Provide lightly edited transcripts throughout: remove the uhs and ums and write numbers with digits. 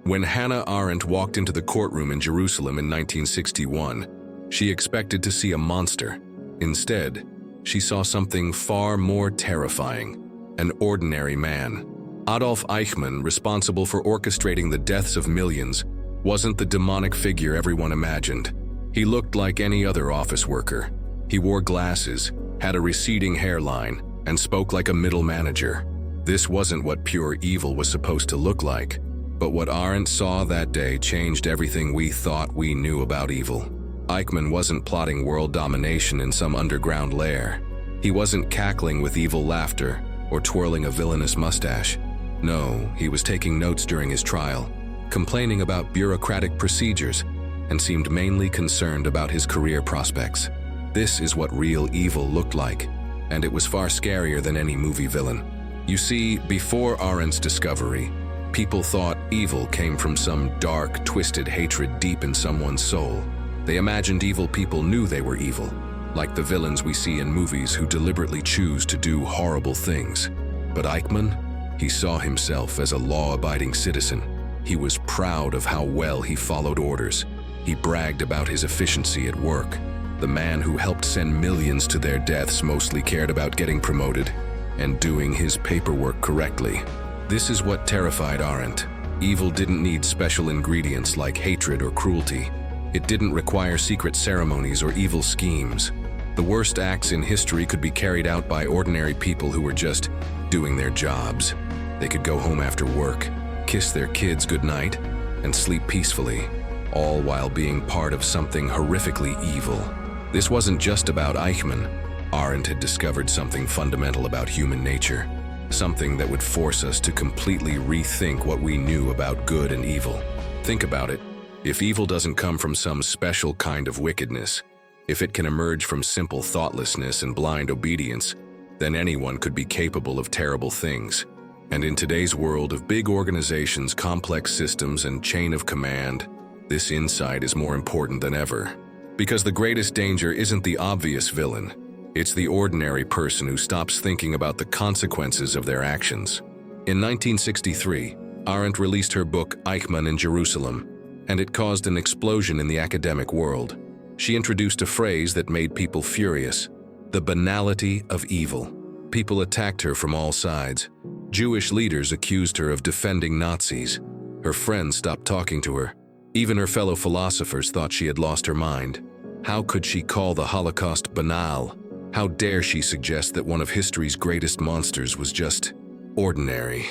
When Hannah Arendt walked into the courtroom in Jerusalem in 1961, she expected to see a monster. Instead, she saw something far more terrifying: an ordinary man. Adolf Eichmann, responsible for orchestrating the deaths of millions, wasn't the demonic figure everyone imagined. He looked like any other office worker. He wore glasses, had a receding hairline, and spoke like a middle manager. This wasn't what pure evil was supposed to look like, but what Arendt saw that day changed everything we thought we knew about evil. Eichmann wasn't plotting world domination in some underground lair. He wasn't cackling with evil laughter or twirling a villainous mustache. No, he was taking notes during his trial, complaining about bureaucratic procedures, and seemed mainly concerned about his career prospects. This is what real evil looked like, and it was far scarier than any movie villain. You see, before Arendt's discovery, people thought evil came from some dark, twisted hatred deep in someone's soul. They imagined evil people knew they were evil, like the villains we see in movies who deliberately choose to do horrible things. But Eichmann, he saw himself as a law-abiding citizen. He was proud of how well he followed orders. He bragged about his efficiency at work. The man who helped send millions to their deaths mostly cared about getting promoted and doing his paperwork correctly. This is what terrified Arendt. Evil didn't need special ingredients like hatred or cruelty. It didn't require secret ceremonies or evil schemes. The worst acts in history could be carried out by ordinary people who were just doing their jobs. They could go home after work, kiss their kids goodnight, and sleep peacefully, all while being part of something horrifically evil. This wasn't just about Eichmann. Arendt had discovered something fundamental about human nature, something that would force us to completely rethink what we knew about good and evil. Think about it. If evil doesn't come from some special kind of wickedness, if it can emerge from simple thoughtlessness and blind obedience, then anyone could be capable of terrible things. And in today's world of big organizations, complex systems, and chain of command, this insight is more important than ever. Because the greatest danger isn't the obvious villain. It's the ordinary person who stops thinking about the consequences of their actions. In 1963, Arendt released her book Eichmann in Jerusalem, and it caused an explosion in the academic world. She introduced a phrase that made people furious: the banality of evil. People attacked her from all sides. Jewish leaders accused her of defending Nazis. Her friends stopped talking to her. Even her fellow philosophers thought she had lost her mind. How could she call the Holocaust banal? How dare she suggest that one of history's greatest monsters was just ordinary?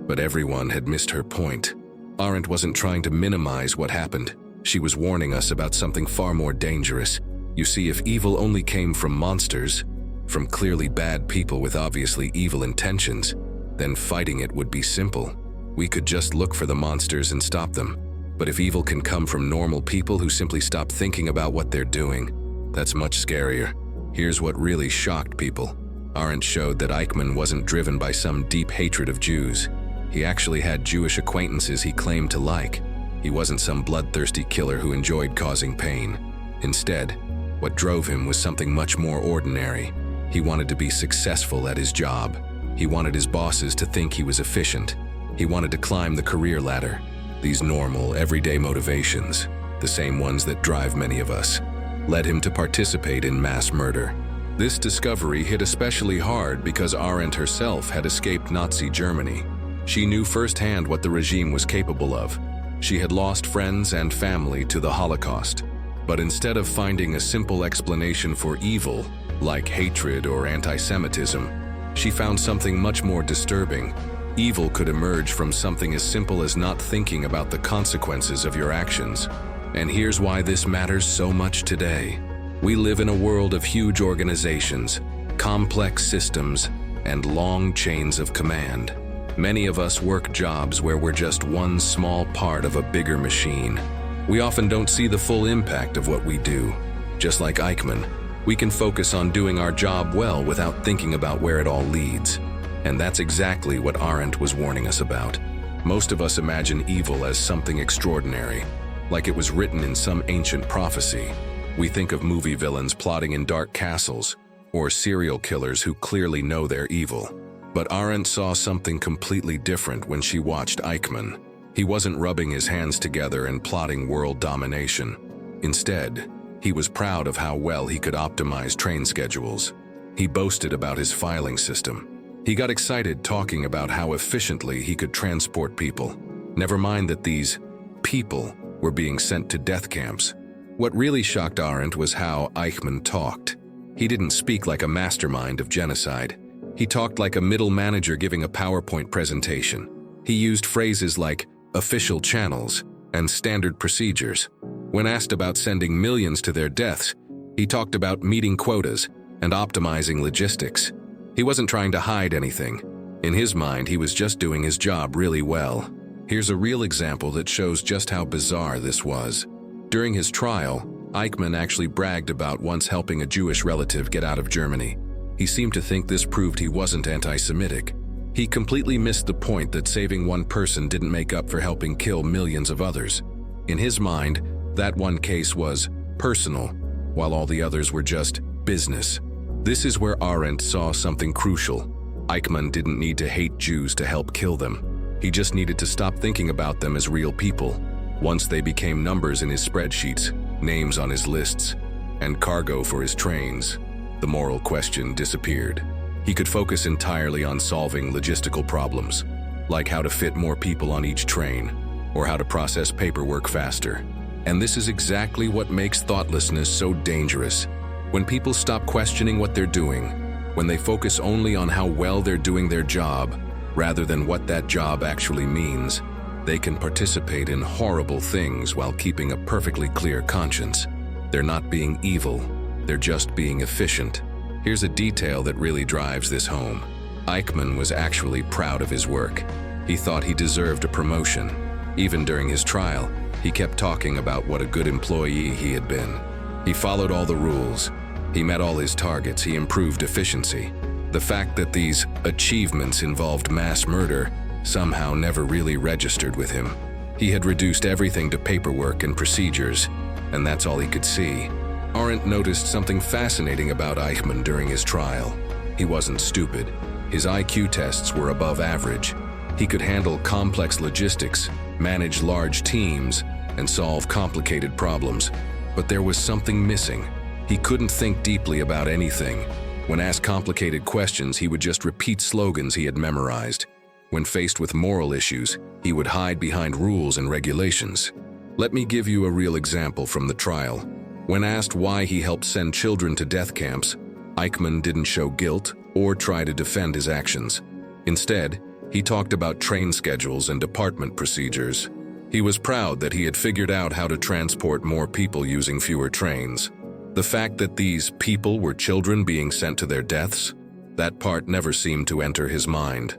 But everyone had missed her point. Arendt wasn't trying to minimize what happened. She was warning us about something far more dangerous. You see, if evil only came from monsters, from clearly bad people with obviously evil intentions, then fighting it would be simple. We could just look for the monsters and stop them. But if evil can come from normal people who simply stop thinking about what they're doing, that's much scarier. Here's what really shocked people. Arendt showed that Eichmann wasn't driven by some deep hatred of Jews. He actually had Jewish acquaintances he claimed to like. He wasn't some bloodthirsty killer who enjoyed causing pain. Instead, what drove him was something much more ordinary. He wanted to be successful at his job. He wanted his bosses to think he was efficient. He wanted to climb the career ladder. These normal, everyday motivations, the same ones that drive many of us, led him to participate in mass murder. This discovery hit especially hard because Arendt herself had escaped Nazi Germany. She knew firsthand what the regime was capable of. She had lost friends and family to the Holocaust. But instead of finding a simple explanation for evil, like hatred or anti-Semitism, she found something much more disturbing. Evil could emerge from something as simple as not thinking about the consequences of your actions. And here's why this matters so much today. We live in a world of huge organizations, complex systems, and long chains of command. Many of us work jobs where we're just one small part of a bigger machine. We often don't see the full impact of what we do. Just like Eichmann, we can focus on doing our job well without thinking about where it all leads. And that's exactly what Arendt was warning us about. Most of us imagine evil as something extraordinary, like it was written in some ancient prophecy. We think of movie villains plotting in dark castles, or serial killers who clearly know they're evil. But Arendt saw something completely different when she watched Eichmann. He wasn't rubbing his hands together and plotting world domination. Instead, he was proud of how well he could optimize train schedules. He boasted about his filing system. He got excited talking about how efficiently he could transport people. Never mind that these people were being sent to death camps. What really shocked Arendt was how Eichmann talked. He didn't speak like a mastermind of genocide. He talked like a middle manager giving a PowerPoint presentation. He used phrases like official channels and standard procedures. When asked about sending millions to their deaths, he talked about meeting quotas and optimizing logistics. He wasn't trying to hide anything. In his mind, he was just doing his job really well. Here's a real example that shows just how bizarre this was. During his trial, Eichmann actually bragged about once helping a Jewish relative get out of Germany. He seemed to think this proved he wasn't anti-Semitic. He completely missed the point that saving one person didn't make up for helping kill millions of others. In his mind, that one case was personal, while all the others were just business. This is where Arendt saw something crucial. Eichmann didn't need to hate Jews to help kill them. He just needed to stop thinking about them as real people. Once they became numbers in his spreadsheets, names on his lists, and cargo for his trains, the moral question disappeared. He could focus entirely on solving logistical problems, like how to fit more people on each train, or how to process paperwork faster. And this is exactly what makes thoughtlessness so dangerous. When people stop questioning what they're doing, when they focus only on how well they're doing their job, rather than what that job actually means, they can participate in horrible things while keeping a perfectly clear conscience. They're not being evil, they're just being efficient. Here's a detail that really drives this home. Eichmann was actually proud of his work. He thought he deserved a promotion. Even during his trial, he kept talking about what a good employee he had been. He followed all the rules. He met all his targets. He improved efficiency. The fact that these achievements involved mass murder somehow never really registered with him. He had reduced everything to paperwork and procedures, and that's all he could see. Arendt noticed something fascinating about Eichmann during his trial. He wasn't stupid. His IQ tests were above average. He could handle complex logistics, manage large teams, and solve complicated problems. But there was something missing. He couldn't think deeply about anything. When asked complicated questions, he would just repeat slogans he had memorized. When faced with moral issues, he would hide behind rules and regulations. Let me give you a real example from the trial. When asked why he helped send children to death camps, Eichmann didn't show guilt or try to defend his actions. Instead, he talked about train schedules and department procedures. He was proud that he had figured out how to transport more people using fewer trains. The fact that these people were children being sent to their deaths, that part never seemed to enter his mind.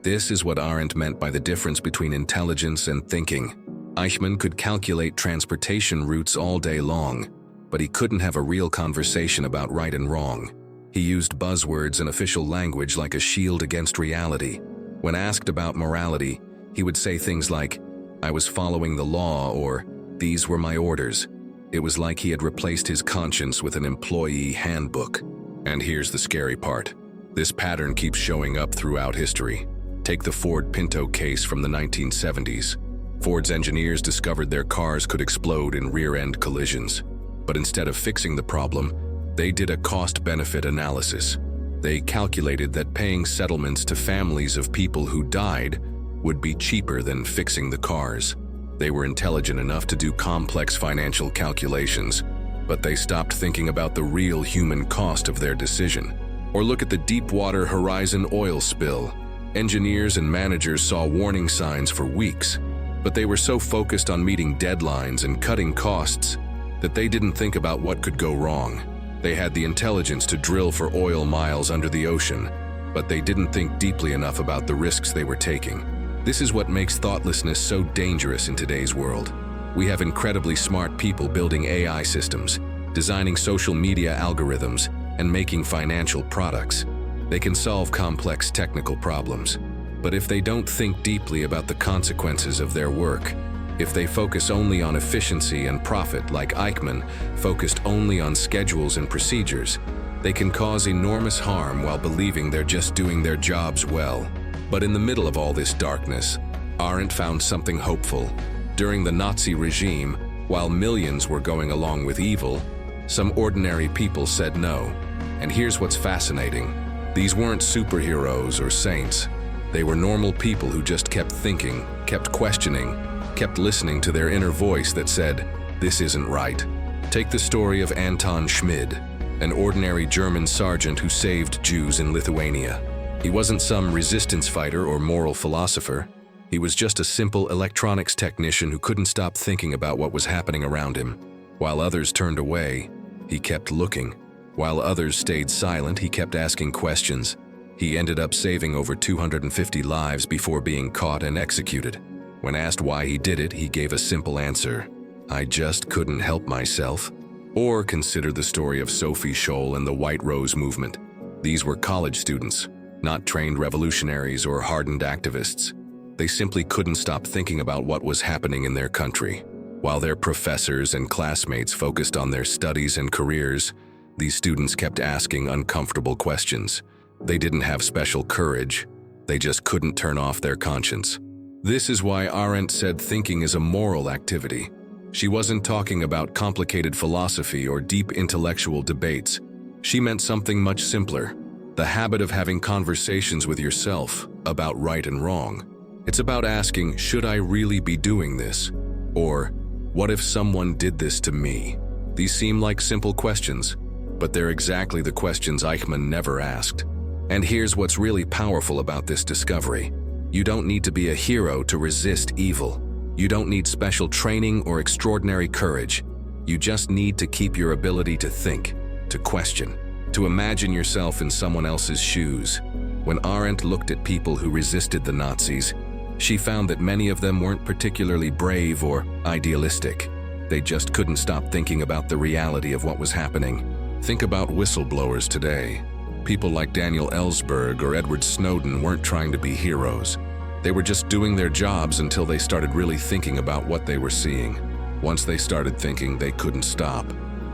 This is what Arendt meant by the difference between intelligence and thinking. Eichmann could calculate transportation routes all day long, but he couldn't have a real conversation about right and wrong. He used buzzwords and official language like a shield against reality. When asked about morality, he would say things like, "I was following the law," or "These were my orders." It was like he had replaced his conscience with an employee handbook. And here's the scary part. This pattern keeps showing up throughout history. Take the Ford Pinto case from the 1970s. Ford's engineers discovered their cars could explode in rear-end collisions. But instead of fixing the problem, they did a cost-benefit analysis. They calculated that paying settlements to families of people who died would be cheaper than fixing the cars. They were intelligent enough to do complex financial calculations, but they stopped thinking about the real human cost of their decision. Or look at the Deepwater Horizon oil spill. Engineers and managers saw warning signs for weeks, but they were so focused on meeting deadlines and cutting costs that they didn't think about what could go wrong. They had the intelligence to drill for oil miles under the ocean, but they didn't think deeply enough about the risks they were taking. This is what makes thoughtlessness so dangerous in today's world. We have incredibly smart people building AI systems, designing social media algorithms, and making financial products. They can solve complex technical problems. But if they don't think deeply about the consequences of their work, if they focus only on efficiency and profit like Eichmann focused only on schedules and procedures, they can cause enormous harm while believing they're just doing their jobs well. But in the middle of all this darkness, Arendt found something hopeful. During the Nazi regime, while millions were going along with evil, some ordinary people said no. And here's what's fascinating. These weren't superheroes or saints. They were normal people who just kept thinking, kept questioning, kept listening to their inner voice that said, "This isn't right." Take the story of Anton Schmid, an ordinary German sergeant who saved Jews in Lithuania. He wasn't some resistance fighter or moral philosopher. He was just a simple electronics technician who couldn't stop thinking about what was happening around him. While others turned away, he kept looking. While others stayed silent, he kept asking questions. He ended up saving over 250 lives before being caught and executed. When asked why he did it, he gave a simple answer: "I just couldn't help myself." Or consider the story of Sophie Scholl and the White Rose movement. These were college students, not trained revolutionaries or hardened activists. They simply couldn't stop thinking about what was happening in their country. While their professors and classmates focused on their studies and careers, these students kept asking uncomfortable questions. They didn't have special courage. They just couldn't turn off their conscience. This is why Arendt said thinking is a moral activity. She wasn't talking about complicated philosophy or deep intellectual debates. She meant something much simpler: the habit of having conversations with yourself about right and wrong. It's about asking, should I really be doing this? Or, what if someone did this to me? These seem like simple questions, but they're exactly the questions Eichmann never asked. And here's what's really powerful about this discovery. You don't need to be a hero to resist evil. You don't need special training or extraordinary courage. You just need to keep your ability to think, to question, to imagine yourself in someone else's shoes. When Arendt looked at people who resisted the Nazis, she found that many of them weren't particularly brave or idealistic. They just couldn't stop thinking about the reality of what was happening. Think about whistleblowers today. People like Daniel Ellsberg or Edward Snowden weren't trying to be heroes. They were just doing their jobs until they started really thinking about what they were seeing. Once they started thinking, they couldn't stop.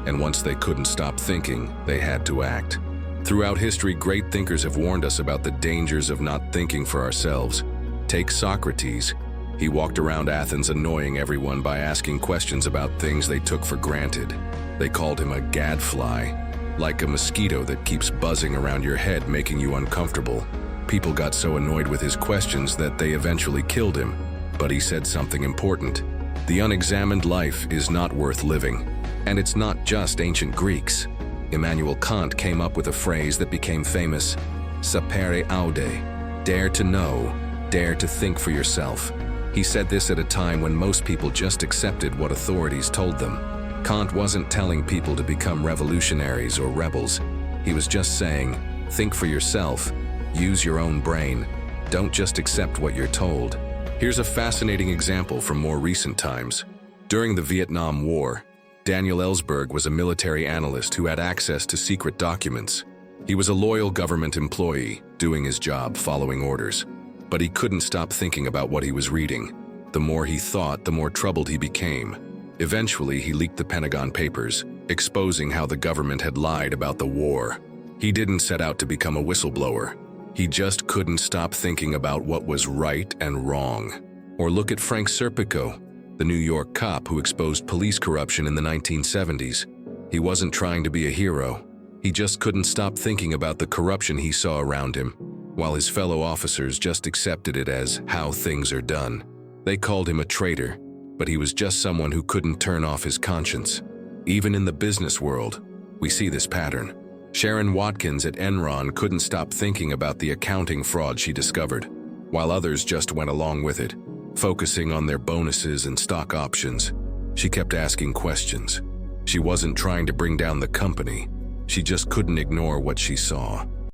And once they couldn't stop thinking, they had to act. Throughout history, great thinkers have warned us about the dangers of not thinking for ourselves. Take Socrates. He walked around Athens annoying everyone by asking questions about things they took for granted. They called him a gadfly, like a mosquito that keeps buzzing around your head, making you uncomfortable. People got so annoyed with his questions that they eventually killed him. But he said something important. The unexamined life is not worth living. And it's not just ancient Greeks. Immanuel Kant came up with a phrase that became famous: sapere aude, dare to know, dare to think for yourself. He said this at a time when most people just accepted what authorities told them. Kant wasn't telling people to become revolutionaries or rebels. He was just saying, think for yourself, use your own brain, don't just accept what you're told. Here's a fascinating example from more recent times. During the Vietnam War, Daniel Ellsberg was a military analyst who had access to secret documents. He was a loyal government employee, doing his job, following orders. But he couldn't stop thinking about what he was reading. The more he thought, the more troubled he became. Eventually, he leaked the Pentagon Papers, exposing how the government had lied about the war. He didn't set out to become a whistleblower. He just couldn't stop thinking about what was right and wrong. Or look at Frank Serpico, the New York cop who exposed police corruption in the 1970s. He wasn't trying to be a hero. He just couldn't stop thinking about the corruption he saw around him, while his fellow officers just accepted it as how things are done. They called him a traitor, but he was just someone who couldn't turn off his conscience. Even in the business world, we see this pattern. Sharon Watkins at Enron couldn't stop thinking about the accounting fraud she discovered, while others just went along with it, focusing on their bonuses and stock options. She kept asking questions. She wasn't trying to bring down the company. She just couldn't ignore what she saw.